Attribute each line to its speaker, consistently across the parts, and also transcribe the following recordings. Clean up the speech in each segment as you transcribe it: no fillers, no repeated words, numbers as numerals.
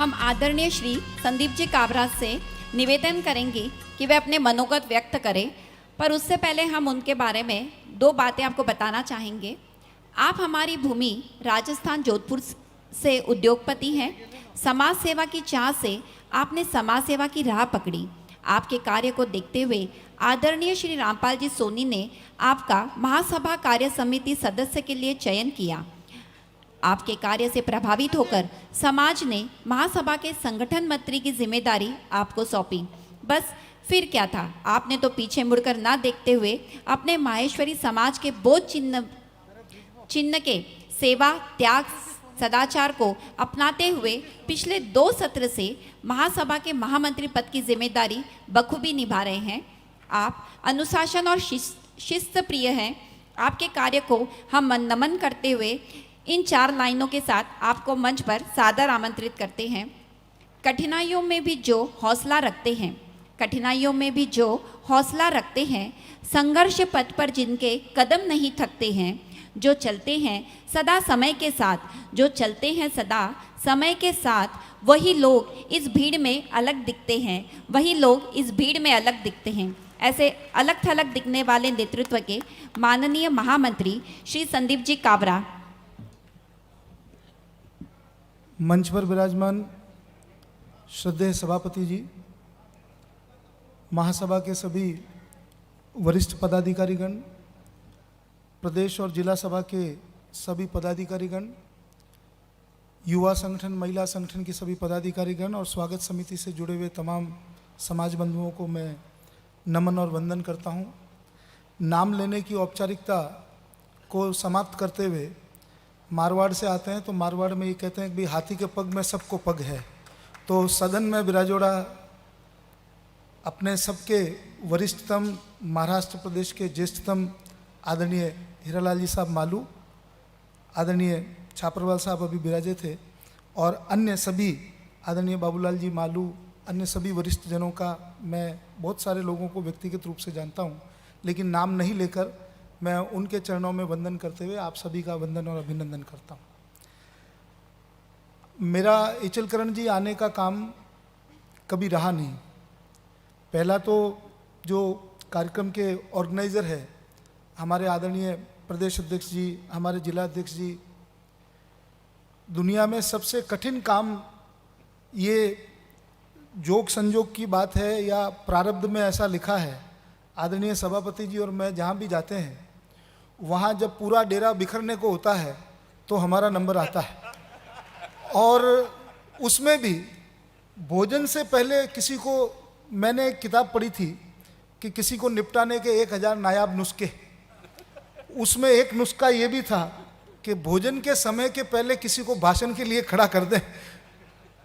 Speaker 1: हम आदरणीय श्री संदीप जी काबरा से निवेदन करेंगे कि वे अपने मनोगत व्यक्त करें, पर उससे पहले हम उनके बारे में दो बातें आपको बताना चाहेंगे। आप हमारी भूमि राजस्थान जोधपुर से उद्योगपति हैं। समाज सेवा की चाह से आपने समाज सेवा की राह पकड़ी। आपके कार्य को देखते हुए आदरणीय श्री रामपाल जी सोनी ने आपका महासभा कार्य समिति सदस्य के लिए चयन किया। आपके कार्य से प्रभावित होकर समाज ने महासभा के संगठन मंत्री की जिम्मेदारी आपको सौंपी। बस फिर क्या था, आपने तो पीछे मुड़कर ना देखते हुए अपने माहेश्वरी समाज के बोध चिन्ह के सेवा, त्याग, सदाचार को अपनाते हुए पिछले 2 सत्र से महासभा के महामंत्री पद की जिम्मेदारी बखूबी निभा रहे हैं। आप अनुशासन और शिस्त प्रिय हैं। आपके कार्य को हम नमन करते हुए इन 4 लाइनों के साथ आपको मंच पर सादर आमंत्रित करते हैं। कठिनाइयों में भी जो हौसला रखते हैं, कठिनाइयों में भी जो हौसला रखते हैं, संघर्ष पथ पर जिनके कदम नहीं थकते हैं, जो चलते हैं सदा समय के साथ, जो चलते हैं सदा समय के साथ, वही लोग इस भीड़ में अलग दिखते हैं, वही लोग इस भीड़ में अलग दिखते हैं। ऐसे अलग थलग दिखने वाले नेतृत्व के माननीय महामंत्री श्री संदीप जी काबरा।
Speaker 2: मंच पर विराजमान श्रद्धेय सभापति जी, महासभा के सभी वरिष्ठ पदाधिकारीगण, प्रदेश और जिला सभा के सभी पदाधिकारीगण, युवा संगठन, महिला संगठन की सभी पदाधिकारीगण और स्वागत समिति से जुड़े हुए तमाम समाज बंधुओं को मैं नमन और वंदन करता हूं। नाम लेने की औपचारिकता को समाप्त करते हुए मारवाड़ से आते हैं तो मारवाड़ में ये कहते हैं कि भाई हाथी के पग में सबको पग है। तो सदन में विराजोड़ा अपने सबके वरिष्ठतम, महाराष्ट्र प्रदेश के ज्येष्ठतम आदरणीय हीरालाल जी साहब मालू, आदरणीय छापरवाल साहब अभी विराजे थे, और अन्य सभी आदरणीय बाबूलाल जी मालू, अन्य सभी वरिष्ठ जनों का मैं बहुत सारे लोगों को व्यक्तिगत रूप से जानता हूं, लेकिन नाम नहीं लेकर मैं उनके चरणों में वंदन करते हुए आप सभी का वंदन और अभिनंदन करता हूं। मेरा इचलकरण जी आने का काम कभी रहा नहीं। पहला तो जो कार्यक्रम के ऑर्गेनाइज़र है हमारे आदरणीय प्रदेश अध्यक्ष जी, हमारे जिला अध्यक्ष जी, दुनिया में सबसे कठिन काम ये जोग संजोग की बात है या प्रारब्ध में ऐसा लिखा है। आदरणीय सभापति जी और मैं जहाँ भी जाते हैं वहाँ जब पूरा डेरा बिखरने को होता है तो हमारा नंबर आता है, और उसमें भी भोजन से पहले किसी को, मैंने एक किताब पढ़ी थी कि किसी को निपटाने के 1000 नायाब नुस्खे, उसमें एक नुस्खा ये भी था कि भोजन के समय के पहले किसी को भाषण के लिए खड़ा कर दें,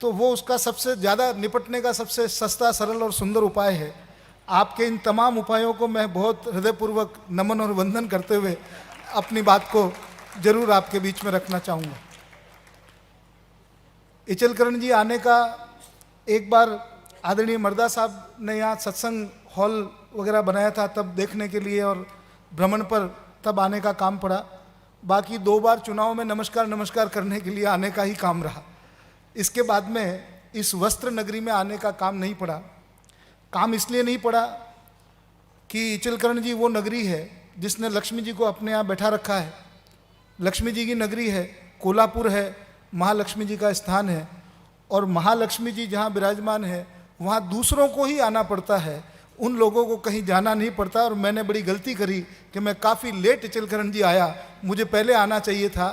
Speaker 2: तो वो उसका सबसे ज़्यादा निपटने का सबसे सस्ता, सरल और सुंदर उपाय है। आपके इन तमाम उपायों को मैं बहुत हृदयपूर्वक नमन और वंदन करते हुए अपनी बात को जरूर आपके बीच में रखना चाहूँगा। इचलकरण जी आने का एक बार आदरणीय मर्दा साहब ने यहाँ सत्संग हॉल वगैरह बनाया था, तब देखने के लिए और भ्रमण पर तब आने का काम पड़ा। बाकी 2 बार चुनाव में नमस्कार करने के लिए आने का ही काम रहा। इसके बाद में इस वस्त्र नगरी में आने का काम नहीं पड़ा। काम इसलिए नहीं पड़ा कि इचलकरण जी वो नगरी है जिसने लक्ष्मी जी को अपने यहाँ बैठा रखा है। लक्ष्मी जी की नगरी है, कोल्हापुर है, महालक्ष्मी जी का स्थान है, और महालक्ष्मी जी जहाँ विराजमान है वहाँ दूसरों को ही आना पड़ता है, उन लोगों को कहीं जाना नहीं पड़ता। और मैंने बड़ी गलती करी कि मैं काफ़ी लेट इचलकरण जी आया, मुझे पहले आना चाहिए था,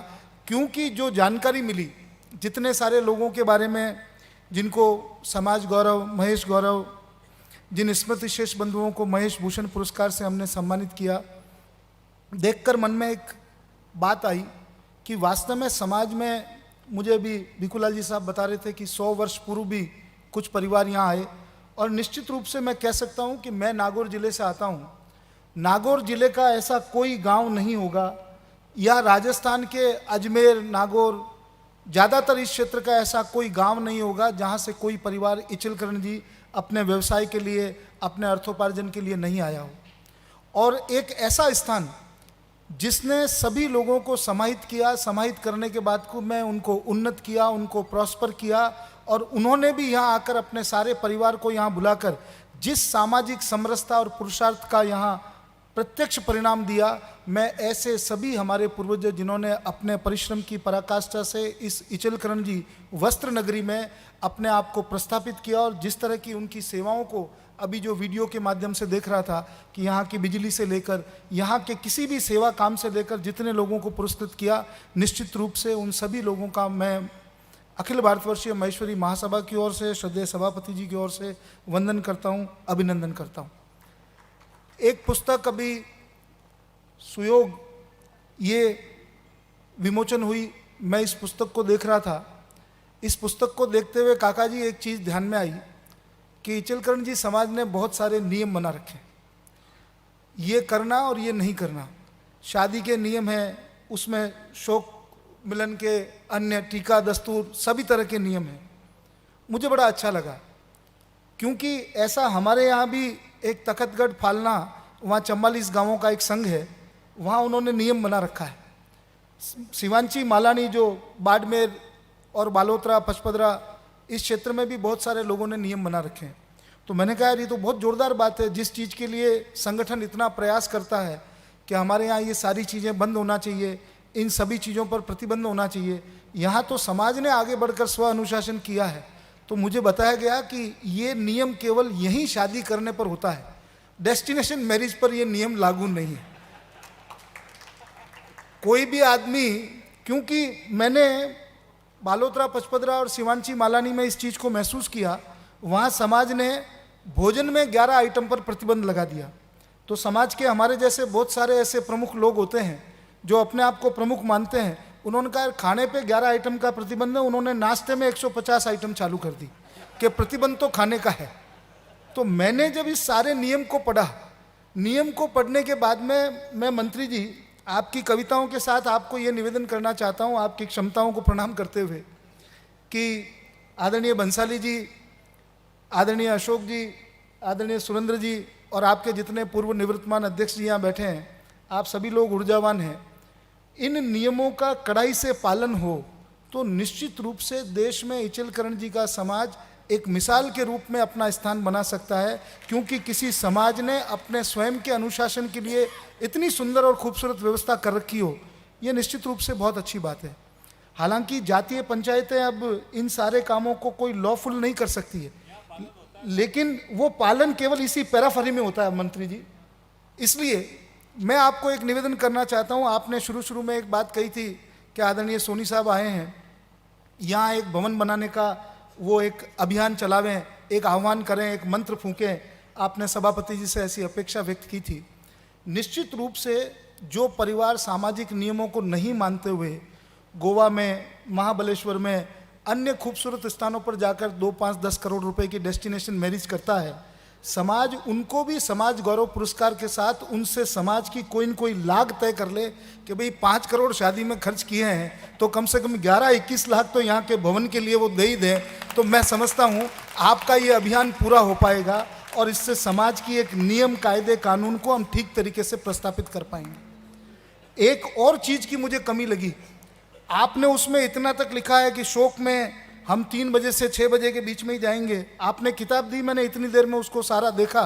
Speaker 2: क्योंकि जो जानकारी मिली जितने सारे लोगों के बारे में जिनको समाज गौरव, महेश गौरव, जिन स्मृति शेष बंधुओं को महेश भूषण पुरस्कार से हमने सम्मानित किया, देखकर मन में एक बात आई कि वास्तव में समाज में, मुझे भी भिखूलाल जी साहब बता रहे थे कि 100 वर्ष पूर्व भी कुछ परिवार यहाँ आए, और निश्चित रूप से मैं कह सकता हूँ कि मैं नागौर जिले से आता हूँ। नागौर जिले का ऐसा कोई गांव नहीं होगा, या राजस्थान के अजमेर, नागौर, ज़्यादातर इस क्षेत्र का ऐसा कोई गांव नहीं होगा जहाँ से कोई परिवार इचलकरण जी अपने व्यवसाय के लिए, अपने अर्थोपार्जन के लिए नहीं आया हो। और एक ऐसा स्थान जिसने सभी लोगों को समाहित किया, समाहित करने के बाद को मैं उनको उन्नत किया, उनको प्रॉस्पर किया, और उन्होंने भी यहाँ आकर अपने सारे परिवार को यहाँ बुलाकर जिस सामाजिक समरसता और पुरुषार्थ का यहाँ प्रत्यक्ष परिणाम दिया, मैं ऐसे सभी हमारे पूर्वज जिन्होंने अपने परिश्रम की पराकाष्ठा से इस इचलकरण जी वस्त्र नगरी में अपने आप को प्रस्थापित किया, और जिस तरह की उनकी सेवाओं को अभी जो वीडियो के माध्यम से देख रहा था कि यहाँ की बिजली से लेकर यहाँ के किसी भी सेवा काम से लेकर जितने लोगों को पुरस्कृत किया, निश्चित रूप से उन सभी लोगों का मैं अखिल भारतवर्षीय महेश्वरी महासभा की ओर से, श्रद्धेय सभापति जी की ओर से वंदन करता हूँ, अभिनंदन करता हूँ। एक पुस्तक अभी सुयोग ये विमोचन हुई, मैं इस पुस्तक को देख रहा था। इस पुस्तक को देखते हुए काका जी एक चीज़ ध्यान में आई कि इचलकरण जी समाज ने बहुत सारे नियम बना रखे, ये करना और ये नहीं करना। शादी के नियम हैं, उसमें शोक मिलन के अन्य टीका दस्तूर सभी तरह के नियम हैं। मुझे बड़ा अच्छा लगा, क्योंकि ऐसा हमारे यहाँ भी एक तखतगढ़ फालना, वहाँ 44 गांवों का एक संघ है, वहाँ उन्होंने नियम बना रखा है। शिवांची मालानी जो बाड़मेर और बालोतरा पचपदरा इस क्षेत्र में भी बहुत सारे लोगों ने नियम बना रखे हैं। तो मैंने कहा यार ये तो बहुत ज़ोरदार बात है, जिस चीज़ के लिए संगठन इतना प्रयास करता है कि हमारे यहाँ ये सारी चीज़ें बंद होना चाहिए, इन सभी चीज़ों पर प्रतिबंध होना चाहिए, यहाँ तो समाज ने आगे बढ़कर स्व अनुशासन किया है। तो मुझे बताया गया कि ये नियम केवल यहीं शादी करने पर होता है, डेस्टिनेशन मैरिज पर ये नियम लागू नहीं है। कोई भी आदमी, क्योंकि मैंने बालोतरा पचपदरा और शिवांची मालानी में इस चीज़ को महसूस किया, वहाँ समाज ने भोजन में 11 आइटम पर प्रतिबंध लगा दिया। तो समाज के हमारे जैसे बहुत सारे ऐसे प्रमुख लोग होते हैं जो अपने आप को प्रमुख मानते हैं, उन्होंने कहा खाने पे 11 आइटम का प्रतिबंध है, उन्होंने नाश्ते में 150 आइटम चालू कर दी कि प्रतिबंध तो खाने का है। तो मैंने जब इस सारे नियम को पढ़ा, नियम को पढ़ने के बाद में मैं मंत्री जी आपकी कविताओं के साथ आपको ये निवेदन करना चाहता हूँ, आपकी क्षमताओं को प्रणाम करते हुए, कि आदरणीय बंसाली जी, आदरणीय अशोक जी, आदरणीय सुरेंद्र जी और आपके जितने पूर्व निवृत्तमान अध्यक्ष जी यहाँ बैठे हैं, आप सभी लोग ऊर्जावान हैं। इन नियमों का कड़ाई से पालन हो तो निश्चित रूप से देश में इचलकरण जी का समाज एक मिसाल के रूप में अपना स्थान बना सकता है, क्योंकि किसी समाज ने अपने स्वयं के अनुशासन के लिए इतनी सुंदर और खूबसूरत व्यवस्था कर रखी हो, ये निश्चित रूप से बहुत अच्छी बात है। हालांकि जातीय पंचायतें अब इन सारे कामों को कोई लॉफुल नहीं कर सकती है, लेकिन वो पालन केवल इसी पैराफरी में होता है मंत्री जी। इसलिए मैं आपको एक निवेदन करना चाहता हूँ। आपने शुरू में एक बात कही थी कि आदरणीय सोनी साहब आए हैं, यहाँ एक भवन बनाने का वो एक अभियान चलावें, एक आह्वान करें, एक मंत्र फूकें। आपने सभापति जी से ऐसी अपेक्षा व्यक्त की थी। निश्चित रूप से जो परिवार सामाजिक नियमों को नहीं मानते हुए गोवा में, महाबलेश्वर में, अन्य खूबसूरत स्थानों पर जाकर 2, 5, 10 करोड़ रुपए की डेस्टिनेशन मैरिज करता है, समाज उनको भी समाज गौरव पुरस्कार के साथ उनसे समाज की कोई न कोई लाग तय कर ले कि भाई 5 करोड़ शादी में खर्च किए हैं तो कम से कम 11-21 लाख तो यहाँ के भवन के लिए वो दे ही दें। तो मैं समझता हूँ आपका ये अभियान पूरा हो पाएगा और इससे समाज की एक नियम, कायदे, कानून को हम ठीक तरीके से प्रस्थापित कर पाएंगे। एक और चीज़ की मुझे कमी लगी, आपने उसमें इतना तक लिखा है कि शोक में हम 3 बजे से 6 बजे के बीच में ही जाएंगे। आपने किताब दी, मैंने इतनी देर में उसको सारा देखा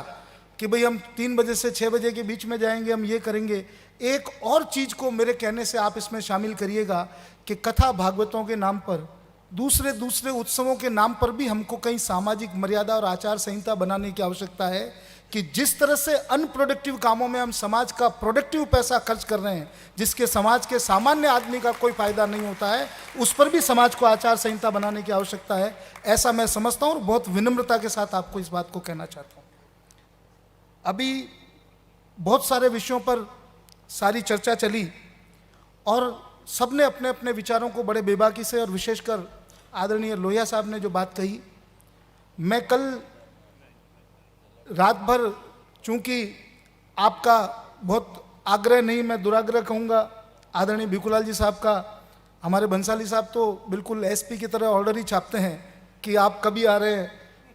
Speaker 2: कि भाई हम 3 बजे से 6 बजे के बीच में जाएंगे, हम ये करेंगे। एक और चीज़ को मेरे कहने से आप इसमें शामिल करिएगा कि कथा भागवतों के नाम पर, दूसरे उत्सवों के नाम पर भी हमको कई सामाजिक मर्यादा और आचार संहिता बनाने की आवश्यकता है कि जिस तरह से अनप्रोडक्टिव कामों में हम समाज का प्रोडक्टिव पैसा खर्च कर रहे हैं, जिसके समाज के सामान्य आदमी का कोई फायदा नहीं होता है, उस पर भी समाज को आचार संहिता बनाने की आवश्यकता है। ऐसा मैं समझता हूँ और बहुत विनम्रता के साथ आपको इस बात को कहना चाहता हूँ। अभी बहुत सारे विषयों पर सारी चर्चा चली और सबने अपने अपने विचारों को बड़े बेबाकी से, और विशेषकर आदरणीय लोहिया साहब ने जो बात कही, मैं कल रात भर, चूंकि आपका बहुत आग्रह नहीं, मैं दुराग्रह कहूँगा, आदरणीय भिखुलाल जी साहब का, हमारे बंसाली साहब तो बिल्कुल एसपी की तरह ऑर्डर ही छापते हैं कि आप कभी आ रहे हैं,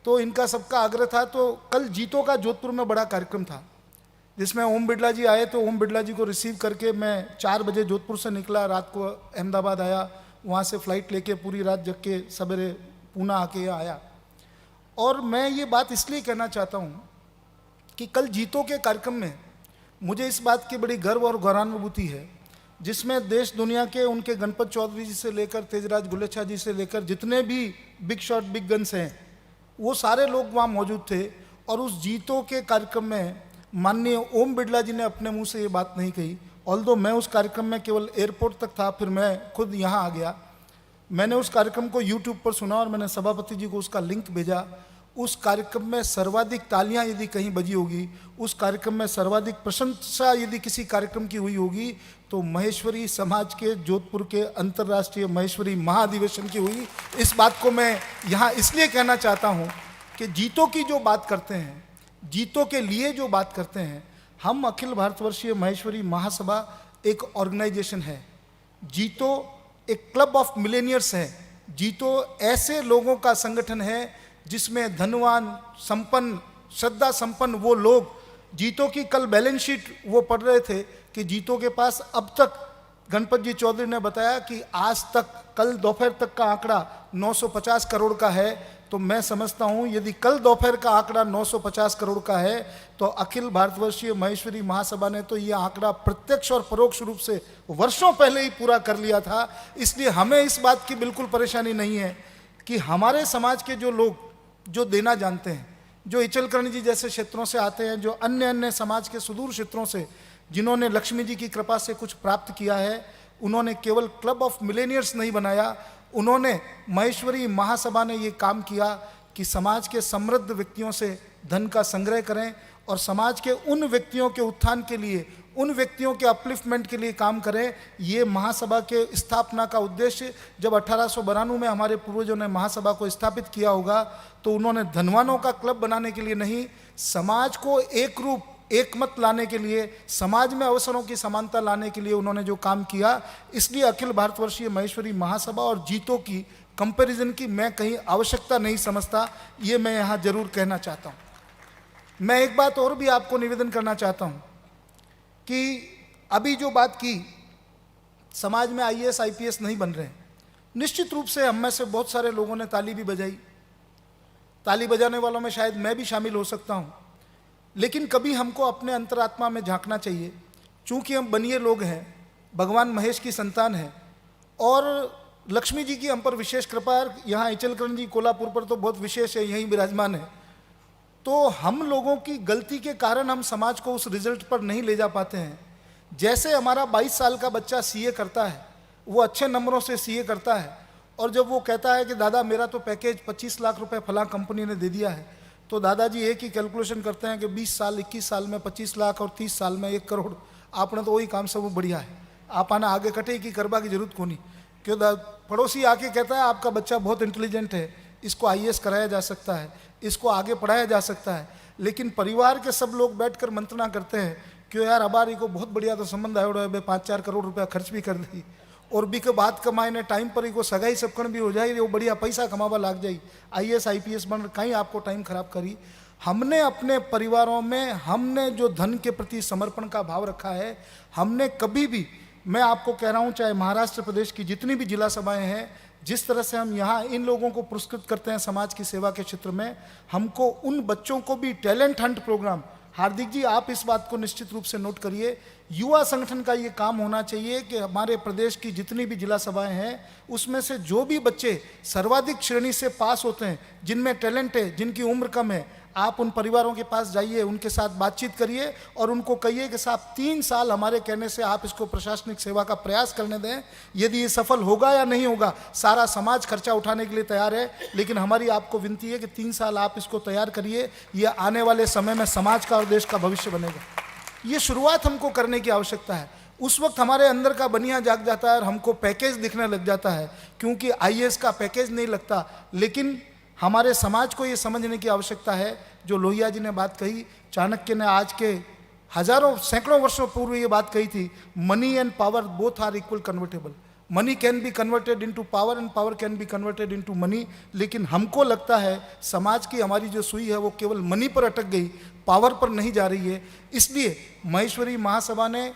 Speaker 2: तो इनका सबका आग्रह था। तो कल जीतो का जोधपुर में बड़ा कार्यक्रम था, जिसमें ओम बिड़ला जी आए। तो ओम बिड़ला जी को रिसीव करके मैं 4 बजे जोधपुर से निकला, रात को अहमदाबाद आया, वहाँ से फ़्लाइट लेके पूरी रात जग के सवेरे पूना आके यहाँ आया। और मैं ये बात इसलिए कहना चाहता हूँ कि कल जीतो के कार्यक्रम में मुझे इस बात की बड़ी गर्व और गौरवानुभूति है, जिसमें देश दुनिया के उनके गणपत चौधरी जी से लेकर तेजराज गुलेच्छा जी से लेकर जितने भी बिग शॉट बिग गन्स हैं, वो सारे लोग वहाँ मौजूद थे। और उस जीतो के कार्यक्रम में माननीय ओम बिड़ला जी ने अपने मुंह से ये बात नहीं कही। ऑल्दो मैं उस कार्यक्रम में केवल एयरपोर्ट तक था, फिर मैं खुद यहाँ आ गया। मैंने उस कार्यक्रम को यूट्यूब पर सुना और मैंने सभापति जी को उसका लिंक भेजा। उस कार्यक्रम में सर्वाधिक तालियां यदि कहीं बजी होगी, उस कार्यक्रम में सर्वाधिक प्रशंसा यदि किसी कार्यक्रम की हुई होगी, तो महेश्वरी समाज के जोधपुर के अंतर्राष्ट्रीय महेश्वरी महाधिवेशन की हुई। इस बात को मैं यहाँ इसलिए कहना चाहता हूँ कि जीतो की जो बात करते हैं, जीतो के लिए जो बात करते हैं, हम अखिल भारतवर्षीय महेश्वरी महासभा एक ऑर्गेनाइजेशन है। जीतो एक क्लब ऑफ मिलेनियर्स है। जीतो ऐसे लोगों का संगठन है जिसमें धनवान, संपन्न, श्रद्धा संपन्न वो लोग, जीतो की कल बैलेंस शीट वो पढ़ रहे थे कि जीतो के पास अब तक, गणपत जी चौधरी ने बताया कि आज तक, कल दोपहर तक का आंकड़ा 950 करोड़ का है। तो मैं समझता हूँ यदि कल दोपहर का आंकड़ा 950 करोड़ का है, तो अखिल भारतवर्षीय महेश्वरी महासभा ने तो ये आंकड़ा प्रत्यक्ष और परोक्ष रूप से वर्षों पहले ही पूरा कर लिया था। इसलिए हमें इस बात की बिल्कुल परेशानी नहीं है कि हमारे समाज के जो लोग जो देना जानते हैं, जो इचलकरणी जी जैसे क्षेत्रों से आते हैं, जो अन्य अन्य समाज के सुदूर क्षेत्रों से, जिन्होंने लक्ष्मी जी की कृपा से कुछ प्राप्त किया है, उन्होंने केवल क्लब ऑफ मिलेनियर्स नहीं बनाया, उन्होंने महेश्वरी महासभा ने ये काम किया कि समाज के समृद्ध व्यक्तियों से धन का संग्रह करें और समाज के उन व्यक्तियों के उत्थान के लिए, उन व्यक्तियों के अपलिफ्टमेंट के लिए काम करें। ये महासभा के स्थापना का उद्देश्य, जब 1892 में हमारे पूर्वजों ने महासभा को स्थापित किया होगा, तो उन्होंने धनवानों का क्लब बनाने के लिए नहीं, समाज को एक रूप, एक मत लाने के लिए, समाज में अवसरों की समानता लाने के लिए उन्होंने जो काम किया। इसलिए अखिल भारतवर्षीय महेश्वरी महासभा और जीतो की कंपैरिजन की मैं कहीं आवश्यकता नहीं समझता। ये मैं यहाँ जरूर कहना चाहता हूँ। मैं एक बात और भी आपको निवेदन करना चाहता हूँ कि अभी जो बात की, समाज में IAS IPS नहीं बन रहे हैं, निश्चित रूप से हम में से बहुत सारे लोगों ने ताली भी बजाई। ताली बजाने वालों में शायद मैं भी शामिल हो सकता हूँ। लेकिन कभी हमको अपने अंतरात्मा में झांकना चाहिए। चूँकि हम बनिए लोग हैं, भगवान महेश की संतान हैं और लक्ष्मी जी की हम पर विशेष कृपा है। यहाँ इचलकरणी जी कोल्हापुर पर तो बहुत विशेष है, यहीं विराजमान है। तो हम लोगों की गलती के कारण हम समाज को उस रिजल्ट पर नहीं ले जा पाते हैं। जैसे हमारा 22 साल का बच्चा CA करता है, वो अच्छे नंबरों से CA करता है, और जब वो कहता है कि दादा मेरा तो पैकेज 25 लाख रुपए फलां कंपनी ने दे दिया है, तो दादाजी एक ही कैलकुलेशन करते हैं कि 20 साल 21 साल में 25 लाख और 30 साल में 1 करोड़, आपने तो वही काम सब बढ़िया है, आप आना आगे कटे की करबा की जरूरत को नहीं। क्यों पड़ोसी आके कहता है आपका बच्चा बहुत इंटेलिजेंट है, इसको IAS कराया जा सकता है, इसको आगे पढ़ाया जा सकता है। लेकिन परिवार के सब लोग बैठकर मंत्रणा करते हैं क्यों यार हमारी को बहुत बढ़िया तो संबंध आयो है, 5-4 करोड़ रुपया खर्च भी कर दी और भी के बाद कमाए ने टाइम पर ही को सगाई सबकण भी हो जाए, वो बढ़िया पैसा कमावा लाग जाए, IAS IPS बन कहीं आपको टाइम खराब करी। हमने अपने परिवारों में, हमने जो धन के प्रति समर्पण का भाव रखा है, हमने कभी भी, मैं आपको कह रहा हूँ, चाहे महाराष्ट्र प्रदेश की जितनी भी जिला सभाएं हैं, जिस तरह से हम यहाँ इन लोगों को पुरस्कृत करते हैं समाज की सेवा के क्षेत्र में, हमको उन बच्चों को भी टैलेंट हंट प्रोग्राम, हार्दिक जी आप इस बात को निश्चित रूप से नोट करिए, युवा संगठन का ये काम होना चाहिए कि हमारे प्रदेश की जितनी भी जिला सभाएं हैं उसमें से जो भी बच्चे सर्वाधिक श्रेणी से पास होते हैं, जिनमें टैलेंट है, जिनकी उम्र कम है, आप उन परिवारों के पास जाइए, उनके साथ बातचीत करिए और उनको कहिए कि साहब 3 साल हमारे कहने से आप इसको प्रशासनिक सेवा का प्रयास करने दें। यदि ये सफल होगा या नहीं होगा, सारा समाज खर्चा उठाने के लिए तैयार है, लेकिन हमारी आपको विनती है कि 3 साल आप इसको तैयार करिए। ये आने वाले समय में समाज का और देश का भविष्य बनेगा। ये शुरुआत हमको करने की आवश्यकता है। उस वक्त हमारे अंदर का बनिया जाग जाता है और हमको पैकेज दिखने लग जाता है, क्योंकि IAS का पैकेज नहीं लगता। लेकिन हमारे समाज को ये समझने की आवश्यकता है, जो लोहिया जी ने बात कही, चाणक्य ने आज के हजारों सैकड़ों वर्षों पूर्व ये बात कही थी, money and power both are equal convertible. Money can be converted into power and power can be converted into money. लेकिन हमको लगता है समाज की हमारी जो सुई है वो केवल मनी पर अटक गई, पावर पर नहीं जा रही है। इसलिए महेश्वरी महासभा ने,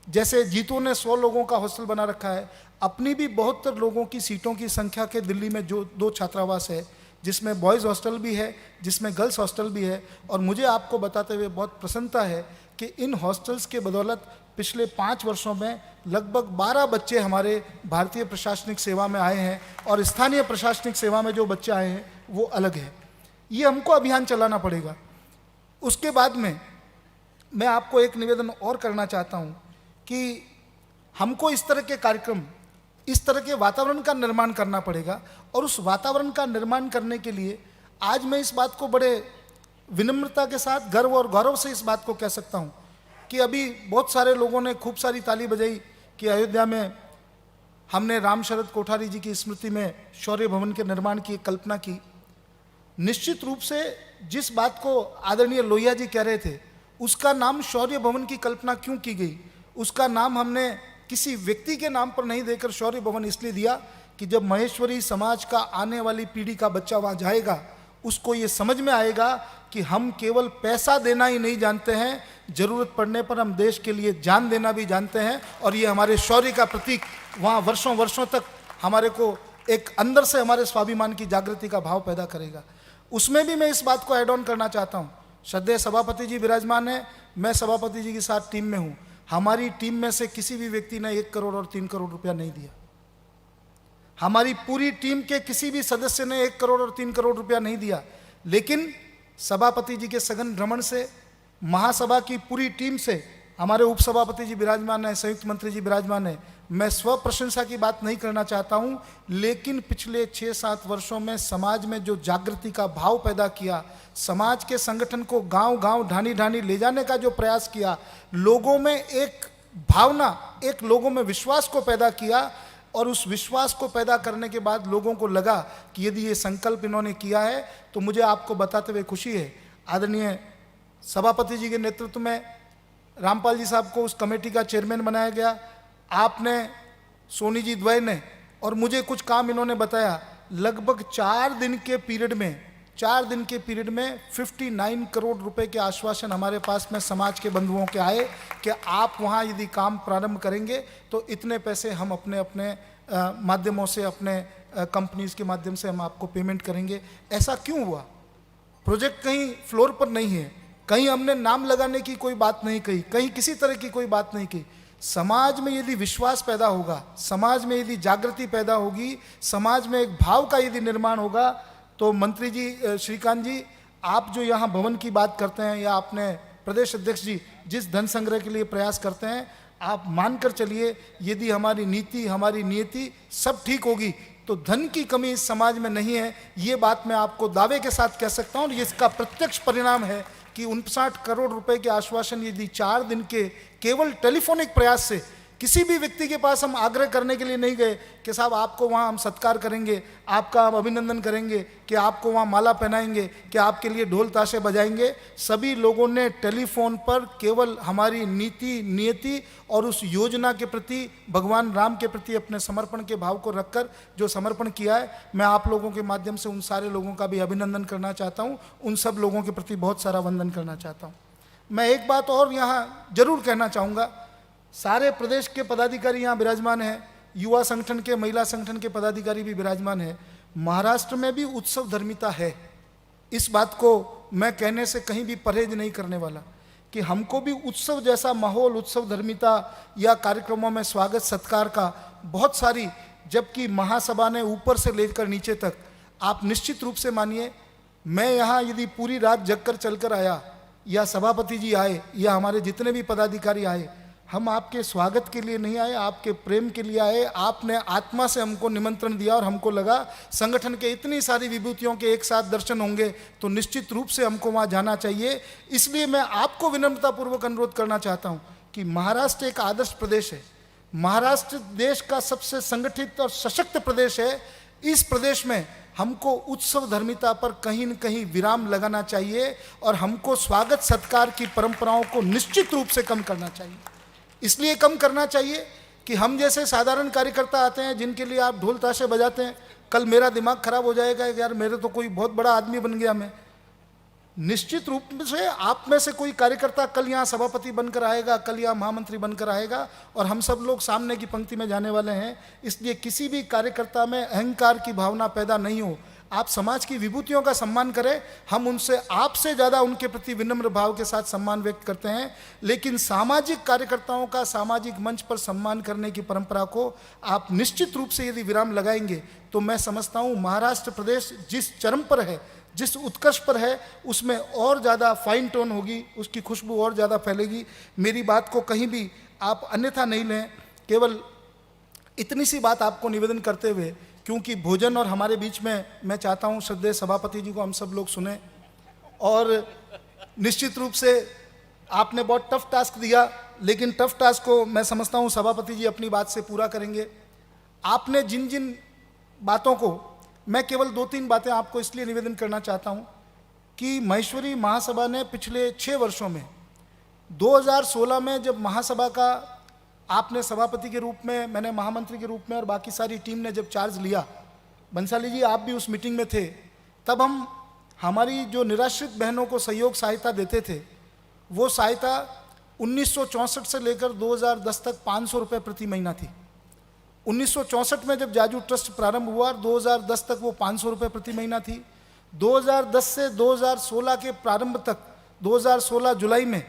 Speaker 2: जैसे जीतू ने 100 लोगों का हॉस्टल बना रखा है, अपनी भी 72 लोगों की सीटों की संख्या के दिल्ली में जो 2 छात्रावास है, जिसमें बॉयज़ हॉस्टल भी है, जिसमें गर्ल्स हॉस्टल भी है। और मुझे आपको बताते हुए बहुत प्रसन्नता है कि इन हॉस्टल्स के बदौलत पिछले 5 वर्षों में लगभग 12 बच्चे हमारे भारतीय प्रशासनिक सेवा में आए हैं, और स्थानीय प्रशासनिक सेवा में जो बच्चे आए हैं वो अलग है। ये हमको अभियान चलाना पड़ेगा। उसके बाद में मैं आपको एक निवेदन और करना चाहता हूँ कि हमको इस तरह के कार्यक्रम, इस तरह के वातावरण का निर्माण करना पड़ेगा। और उस वातावरण का निर्माण करने के लिए आज मैं इस बात को बड़े विनम्रता के साथ, गर्व और गौरव से इस बात को कह सकता हूँ कि अभी बहुत सारे लोगों ने खूब सारी ताली बजाई कि अयोध्या में हमने राम शरद कोठारी जी की स्मृति में शौर्य भवन के निर्माण की कल्पना की। निश्चित रूप से जिस बात को आदरणीय लोहिया जी कह रहे थे, उसका नाम शौर्य भवन की कल्पना क्यों की गई, उसका नाम हमने किसी व्यक्ति के नाम पर नहीं देकर शौर्य भवन इसलिए दिया कि जब महेश्वरी समाज का आने वाली पीढ़ी का बच्चा वहाँ जाएगा, उसको ये समझ में आएगा कि हम केवल पैसा देना ही नहीं जानते हैं, जरूरत पड़ने पर हम देश के लिए जान देना भी जानते हैं। और ये हमारे शौर्य का प्रतीक वहाँ वर्षों वर्षों तक हमारे को एक अंदर से हमारे स्वाभिमान की जागृति का भाव पैदा करेगा। उसमें भी मैं इस बात को ऐड ऑन करना चाहता हूँ। श्रद्धेय सभापति जी विराजमान है, मैं सभापति जी के साथ टीम में हूँ। हमारी टीम में से किसी भी व्यक्ति ने 1 करोड़ और 3 करोड़ रुपया नहीं दिया। हमारी पूरी टीम के किसी भी सदस्य ने 1 करोड़ और 3 करोड़ रुपया नहीं दिया। लेकिन सभापति जी के सघन भ्रमण से, महासभा की पूरी टीम से, हमारे उपसभापति जी विराजमान है, संयुक्त मंत्री जी विराजमान है, मैं स्व प्रशंसा की बात नहीं करना चाहता हूं, लेकिन पिछले 6-7 वर्षों में समाज में जो जागृति का भाव पैदा किया, समाज के संगठन को गांव-गांव, ढानी-ढानी ले जाने का जो प्रयास किया, लोगों में एक भावना, एक लोगों में विश्वास को पैदा किया। और उस विश्वास को पैदा करने के बाद लोगों को लगा कि यदि ये संकल्प इन्होंने किया है तो मुझे आपको बताते हुए खुशी है, आदरणीय सभापति जी के नेतृत्व में रामपाल जी साहब को उस कमेटी का चेयरमैन बनाया गया। आपने, सोनी जी द्वय ने, और मुझे कुछ काम इन्होंने बताया। लगभग 4 दिन के पीरियड में 59 करोड़ रुपए के आश्वासन हमारे पास में समाज के बंधुओं के आए कि आप वहाँ यदि काम प्रारंभ करेंगे तो इतने पैसे हम अपने अपने माध्यमों से, अपने कंपनीज के माध्यम से हम आपको पेमेंट करेंगे। ऐसा क्यों हुआ? प्रोजेक्ट कहीं फ्लोर पर नहीं है, कहीं हमने नाम लगाने की कोई बात नहीं कही, कहीं किसी तरह की कोई बात नहीं की। समाज में यदि विश्वास पैदा होगा, समाज में यदि जागृति पैदा होगी, समाज में एक भाव का यदि निर्माण होगा, तो मंत्री जी, श्रीकांत जी, आप जो यहाँ भवन की बात करते हैं, या अपने प्रदेश अध्यक्ष जी जिस धन संग्रह के लिए प्रयास करते हैं, आप मानकर चलिए यदि हमारी नीति, हमारी नियति सब ठीक होगी तो धन की कमी इस समाज में नहीं है। ये बात मैं आपको दावे के साथ कह सकता हूँ। और इसका प्रत्यक्ष परिणाम है कि 59 करोड़ रुपए के आश्वासन यदि 4 दिन के केवल टेलीफोनिक प्रयास से, किसी भी व्यक्ति के पास हम आग्रह करने के लिए नहीं गए कि साहब आपको वहाँ हम सत्कार करेंगे, आपका हम अभिनंदन करेंगे, कि आपको वहाँ माला पहनाएंगे, कि आपके लिए ढोल ताशे बजाएंगे। सभी लोगों ने टेलीफोन पर केवल हमारी नीति, नियति और उस योजना के प्रति, भगवान राम के प्रति अपने समर्पण के भाव को रखकर जो समर्पण किया है, मैं आप लोगों के माध्यम से उन सारे लोगों का भी अभिनंदन करना चाहता हूँ। उन सब लोगों के प्रति बहुत सारा वंदन करना चाहता हूँ। मैं एक बात और यहाँ जरूर कहना चाहूँगा, सारे प्रदेश के पदाधिकारी यहाँ विराजमान हैं, युवा संगठन के, महिला संगठन के पदाधिकारी भी विराजमान हैं। महाराष्ट्र में भी उत्सव धर्मिता है, इस बात को मैं कहने से कहीं भी परहेज नहीं करने वाला कि हमको भी उत्सव जैसा माहौल, उत्सव धर्मिता या कार्यक्रमों में स्वागत सत्कार का बहुत सारी, जबकि महासभा ने ऊपर से लेकर नीचे तक, आप निश्चित रूप से मानिए, मैं यहाँ यदि पूरी रात जगकर चलकर आया, या सभापति जी आए, या हमारे जितने भी पदाधिकारी आए, हम आपके स्वागत के लिए नहीं आए, आपके प्रेम के लिए आए। आपने आत्मा से हमको निमंत्रण दिया और हमको लगा संगठन के इतनी सारी विभूतियों के एक साथ दर्शन होंगे तो निश्चित रूप से हमको वहाँ जाना चाहिए। इसलिए मैं आपको विनम्रतापूर्वक अनुरोध करना चाहता हूँ कि महाराष्ट्र एक आदर्श प्रदेश है, महाराष्ट्र देश का सबसे संगठित और सशक्त प्रदेश है। इस प्रदेश में हमको उत्सव धर्मिता पर कहीं न कहीं विराम लगाना चाहिए और हमको स्वागत सत्कार की परंपराओं को निश्चित रूप से कम करना चाहिए। इसलिए कम करना चाहिए कि हम जैसे साधारण कार्यकर्ता आते हैं जिनके लिए आप ढोल ताशे बजाते हैं, कल मेरा दिमाग खराब हो जाएगा कि यार मेरे तो कोई बहुत बड़ा आदमी बन गया मैं। निश्चित रूप से आप में से कोई कार्यकर्ता कल यहाँ सभापति बनकर आएगा, कल यहाँ महामंत्री बनकर आएगा, और हम सब लोग सामने की पंक्ति में जाने वाले हैं। इसलिए किसी भी कार्यकर्ता में अहंकार की भावना पैदा नहीं हो। आप समाज की विभूतियों का सम्मान करें, हम उनसे आपसे ज़्यादा उनके प्रति विनम्र भाव के साथ सम्मान व्यक्त करते हैं। लेकिन सामाजिक कार्यकर्ताओं का सामाजिक मंच पर सम्मान करने की परंपरा को आप निश्चित रूप से यदि विराम लगाएंगे तो मैं समझता हूँ महाराष्ट्र प्रदेश जिस चरम पर है, जिस उत्कर्ष पर है, उसमें और ज़्यादा फाइन टोन होगी, उसकी खुशबू और ज़्यादा फैलेगी। मेरी बात को कहीं भी आप अन्यथा नहीं लें। केवल इतनी सी बात आपको निवेदन करते हुए, क्योंकि भोजन और हमारे बीच में, मैं चाहता हूं श्रद्धेय सभापति जी को हम सब लोग सुने, और निश्चित रूप से आपने बहुत टफ टास्क दिया, लेकिन टफ टास्क को मैं समझता हूं सभापति जी अपनी बात से पूरा करेंगे। आपने जिन जिन बातों को, मैं केवल 2-3 बातें आपको इसलिए निवेदन करना चाहता हूं कि महेश्वरी महासभा ने पिछले 6 वर्षों में, 2016 में जब महासभा का आपने सभापति के रूप में, मैंने महामंत्री के रूप में, और बाकी सारी टीम ने जब चार्ज लिया, बंसाली जी आप भी उस मीटिंग में थे, तब हम हमारी जो निराश्रित बहनों को सहयोग सहायता देते थे, वो सहायता 1964 से लेकर 2010 तक 500 रुपये प्रति महीना थी। 1964 में जब जाजू ट्रस्ट प्रारंभ हुआ, 2010 तक वो 500 रुपये प्रति महीना थी। 2010 से 2016 के प्रारंभ तक, 2016 जुलाई में,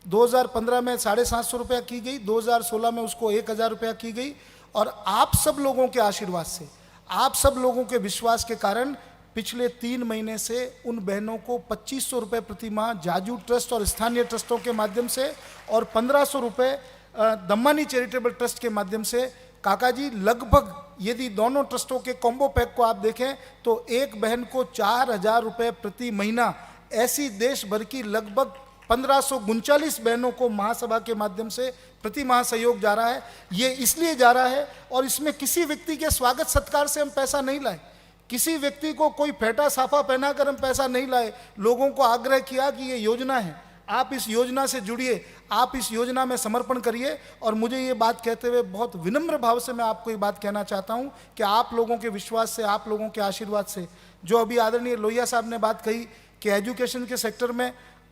Speaker 2: 2015 में 750 रुपया की गई, 2016 में उसको 1000 रुपया की गई। और आप सब लोगों के आशीर्वाद से, आप सब लोगों के विश्वास के कारण पिछले 3 महीने से उन बहनों को 2500 रुपये प्रति माह जाजू ट्रस्ट और स्थानीय ट्रस्टों के माध्यम से, और 1500 रुपये दम्मानी चैरिटेबल ट्रस्ट के माध्यम से, काका जी लगभग यदि दोनों ट्रस्टों के कॉम्बो पैक को आप देखें तो एक बहन को 4000 रुपये प्रति महीना, ऐसी देश भर की लगभग 1539 बहनों को महासभा के माध्यम से प्रति माह सहयोग जा रहा है। ये इसलिए जा रहा है, और इसमें किसी व्यक्ति के स्वागत सत्कार से हम पैसा नहीं लाए, किसी व्यक्ति को कोई फेटा साफा पहनाकर हम पैसा नहीं लाए। लोगों को आग्रह किया कि ये योजना है, आप इस योजना से जुड़िए, आप इस योजना में समर्पण करिए। और मुझे ये बात कहते हुए बहुत विनम्र भाव से मैं आपको ये बात कहना चाहता हूँ कि आप लोगों के विश्वास से, आप लोगों के आशीर्वाद से, जो अभी आदरणीय लोहिया साहब ने बात कही कि एजुकेशन के सेक्टर में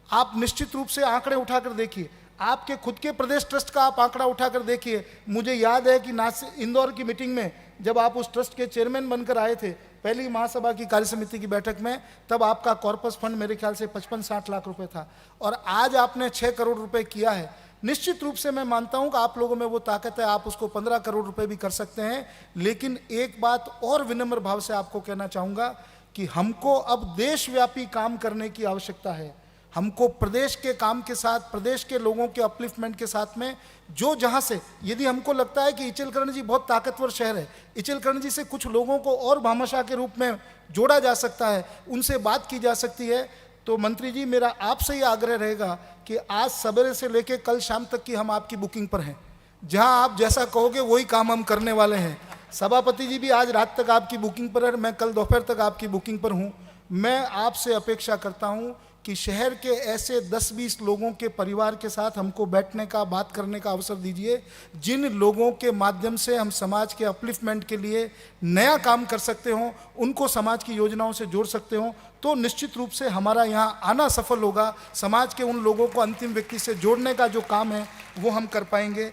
Speaker 2: आप निश्चित रूप से आंकड़े उठाकर देखिए, आपके खुद के प्रदेश ट्रस्ट का आप आंकड़ा उठाकर देखिए। मुझे याद है कि इंदौर की मीटिंग में जब आप उस ट्रस्ट के चेयरमैन बनकर आए थे, पहली महासभा की कार्य समिति की बैठक में, तब आपका कॉर्पस फंड मेरे ख्याल से 55-60 लाख रुपए था, और आज आपने 6 करोड़ रुपए किया है। निश्चित रूप से मैं मानता हूं कि आप लोगों में वो ताकत है, आप उसको 15 करोड़ रुपए भी कर सकते हैं। लेकिन एक बात और विनम्र भाव से आपको कहना चाहूँगा कि हमको अब देशव्यापी काम करने की आवश्यकता है। हमको प्रदेश के काम के साथ, प्रदेश के लोगों के अपलिफ्टमेंट के साथ में, जो जहाँ से, यदि हमको लगता है कि इचलकरण जी बहुत ताकतवर शहर है, इचलकरण जी से कुछ लोगों को और भामाशाह के रूप में जोड़ा जा सकता है, उनसे बात की जा सकती है, तो मंत्री जी मेरा आपसे ये आग्रह रहेगा कि आज सवेरे से लेकर कल शाम तक की हम आपकी बुकिंग पर हैं। जहाँ आप जैसा कहोगे वही काम हम करने वाले हैं। सभापति जी भी आज रात तक आपकी बुकिंग पर है, मैं कल दोपहर तक आपकी बुकिंग पर हूँ। मैं आपसे अपेक्षा करता हूँ कि शहर के ऐसे 10-20 लोगों के परिवार के साथ हमको बैठने का, बात करने का अवसर दीजिए, जिन लोगों के माध्यम से हम समाज के अपलिफ्टमेंट के लिए नया काम कर सकते हों, उनको समाज की योजनाओं से जोड़ सकते हों, तो निश्चित रूप से हमारा यहाँ आना सफल होगा। समाज के उन लोगों को अंतिम व्यक्ति से जोड़ने का जो काम है वो हम कर पाएंगे।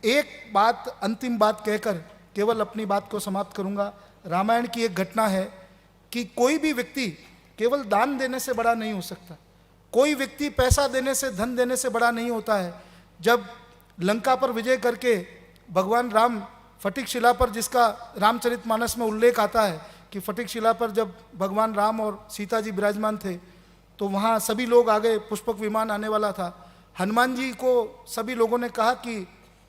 Speaker 2: एक बात, अंतिम बात कहकर केवल अपनी बात को समाप्त करूँगा। रामायण की एक घटना है कि कोई भी व्यक्ति केवल दान देने से बड़ा नहीं हो सकता, कोई व्यक्ति पैसा देने से, धन देने से बड़ा नहीं होता है। जब लंका पर विजय करके भगवान राम फटिक शिला पर, जिसका रामचरितमानस में उल्लेख आता है कि फटिक शिला पर जब भगवान राम और सीता जी विराजमान थे, तो वहाँ सभी लोग आ गए, पुष्पक विमान आने वाला था। हनुमान जी को सभी लोगों ने कहा कि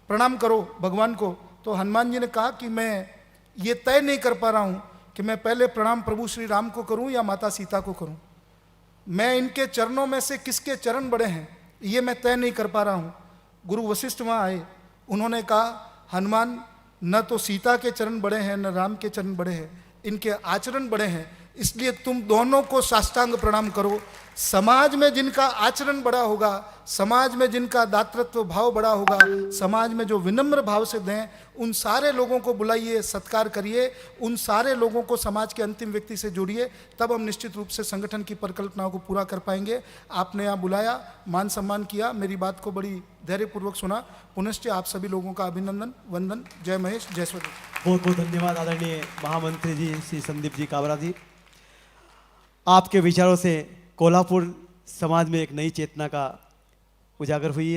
Speaker 2: प्रणाम करो भगवान को, तो हनुमान जी ने कहा कि मैं ये तय नहीं कर पा रहा हूँ कि मैं पहले प्रणाम प्रभु श्री राम को करूं या माता सीता को करूं। मैं इनके चरणों में से किसके चरण बड़े हैं ये मैं तय नहीं कर पा रहा हूं। गुरु वशिष्ठ वहाँ आए, उन्होंने कहा हनुमान, न तो सीता के चरण बड़े हैं न राम के चरण बड़े हैं, इनके आचरण बड़े हैं, इसलिए तुम दोनों को साष्टांग प्रणाम करो। समाज में जिनका आचरण बड़ा होगा समाज में जिनका दातृत्व भाव बड़ा होगा, समाज में जो विनम्र भाव से दें, उन सारे लोगों को बुलाइए, सत्कार करिए, उन सारे लोगों को समाज के अंतिम व्यक्ति से जोड़िए, तब हम निश्चित रूप से संगठन की परिकल्पनाओं को पूरा कर पाएंगे। आपने यहाँ बुलाया, मान सम्मान किया, मेरी बात को बड़ी धैर्यपूर्वक सुना। पुनश्च आप सभी लोगों का अभिनंदन, वंदन। जय महेश, जय स्वदेश।
Speaker 3: बहुत बहुत धन्यवाद आदरणीय महामंत्री जी श्री संदीप जी काबरा जी। आपके विचारों से कोल्हापुर समाज में एक नई चेतना का उजागर हुई है।